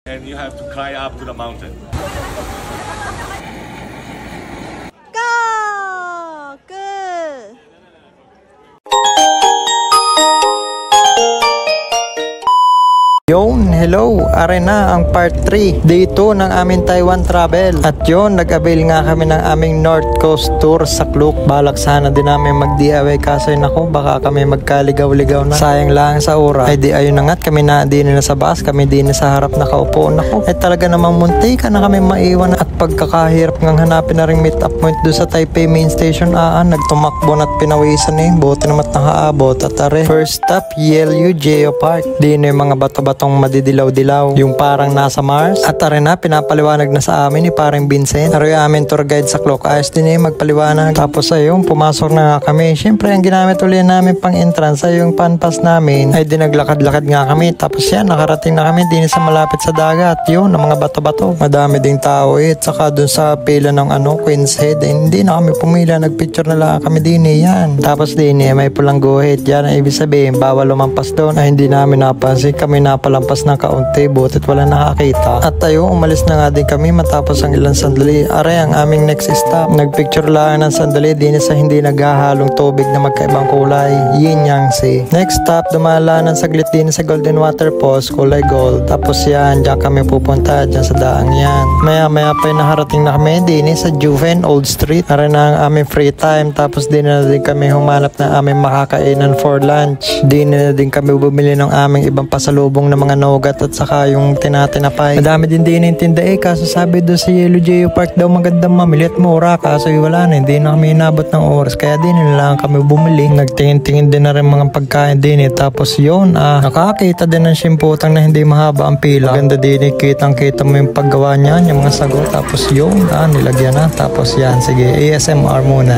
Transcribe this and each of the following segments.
and you have to climb up to the mountain. Go! Good! Yun, hello, are na ang part 3 dito ng aming Taiwan travel. At yun, nag-avail nga kami ng aming North Coast Tour sa Klook. Balak sana din namin mag-DIY kaso nako, baka kami magkaligaw-ligaw na. Sayang lang sa oras. Ay di ayun na nga't kami na din na sa bus, kami din sa harap nakaupo. Nako, ay talaga namang munti ka na kami maiwan at pagkakahirap ngang hanapin na ring meet up point doon sa Taipei main station. Nagtumakbo na't pinawisan buti naman nakaabot. At are, first stop, YLU Geo Park. Di na yung mga bato-batong madidilaw-dilaw, yung parang nasa Mars. At are na, pinapaliwanag na sa amin ni parang Vincent. Are yung amin tour guide sa Klook. Ayos din magpaliwanag. Tapos ayun, pumasok na nga kami. Siyempre, ang ginamit ulit namin pang entrance ay yung panpas namin. Ay dinaglakad-lakad nga kami. Tapos yan, nakarating na kami din sa malapit sa dagat. Yun, ang mga bato-bato. Madami ding tao saka dun sa pila ng Queen's Head. Hindi na kami pumila. Nagpicture na lang kami din yan. Tapos din may pulang guhit. Yan ang ibig sabihin, bawal lumampas doon. Ay hindi namin napansin. Kami napalampas ng kaunti, butit wala nakakita. At tayo, umalis na nga din kami matapos ang ilang sandali. Are ang aming next stop. Nagpicture lang ng sandali din sa hindi naghahalong tubig na magkaibang kulay. Yin Yang Sea. Next stop, dumalanan saglit din sa Golden Waterfalls, kulay gold. Tapos yan, dyan kami pupunta, dyan sa daang yan. Maya-maya pa naharating na kami din sa Juven Old Street. Are na ang aming free time. Tapos din na din kami humanap na aming makakainan for lunch. Din na din kami bumili ng aming ibang pasalubong na mga nogat at saka yung tinatinapay. Madami din yung tinda kaso sabi doon sa Yellow Geo Park daw magandang mamili at mura kaso wala na, hindi na kami inabot ng oras kaya din lang kami bumili. Nagtingin-tingin din na rin mga pagkain din tapos yun nakakita din ng simputang na hindi mahaba ang pila. Maganda din kitang-kita mo yung paggawa niyan, yung mga sagot. Tapos yun nilagyan na. Tapos yan, sige ASMR muna.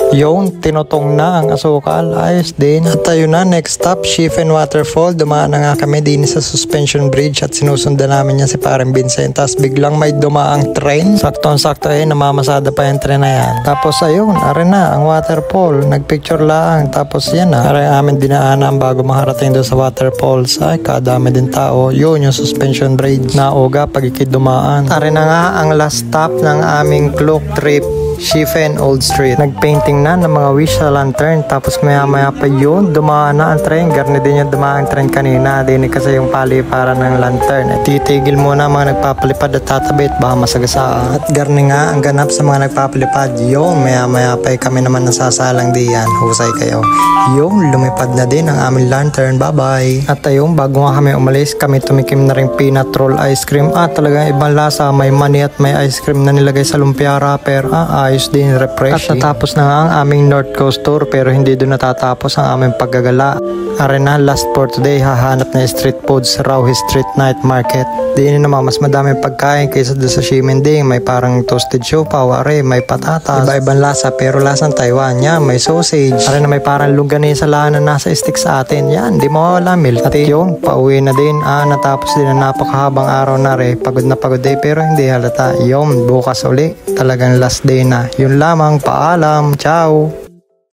Yung tinutong na ang asukal, ayos din. At ayun na, next stop, Shifen Waterfall. Dumaan na nga kami din sa suspension bridge at sinusundan namin niya si parang Vincent. Tapos biglang may dumaang train. Sakto-sakto namamasada pa yung train na yan. Tapos ayun, are na ang waterfall. Nagpicture lang. Tapos yan are amin dinaanan bago maharating doon sa waterfalls. Ay, kadami din tao. Yun yung suspension bridge. Nauga pag ikidumaan. Are na nga ang last stop ng aming Klook trip. Shifen Old Street. Nagpainting na ng mga wish sa lantern. Tapos maya-maya pa yun, dumaan na ang train. Garni din yung dumaan ang train kanina. Dinig kasi yung paliparan ng lantern. At titigil muna mga nagpapalipad at tatabit. Baka masagasaan. At garni nga ang ganap sa mga nagpapalipad. Yung maya-maya pa kami naman nasasalang diyan. Husay kayo. Yung lumipad na din ang aming lantern. Bye-bye. At ayun, bago nga kami umalis, kami tumikim na rin peanut roll ice cream. Talagang ibang lasa. May mani at may ice cream na nilagay sa lumpia wrapper. Ayos din, refreshing. At natapos na nga ang aming North Coast Tour pero hindi doon natatapos ang aming paggagala. Arena, last for today, hahanap na street food sa Rauhe Street Night Market. Diin naman mas madaming pagkain kaysa doon sa Ximending. May parang toasted siopaw, may patatas, iba-ibang lasa pero lasang Taiwan. Yan, may sausage. Arena, may parang longganisa na nasa stick sa atin. Yan, di mawala milk. At yun, pauwi na din. Natapos din ang napakahabang araw na pagod na pagod pero hindi halata. Yun, bukas uli. Talagang last day na. Yun lamang, paalam, ciao!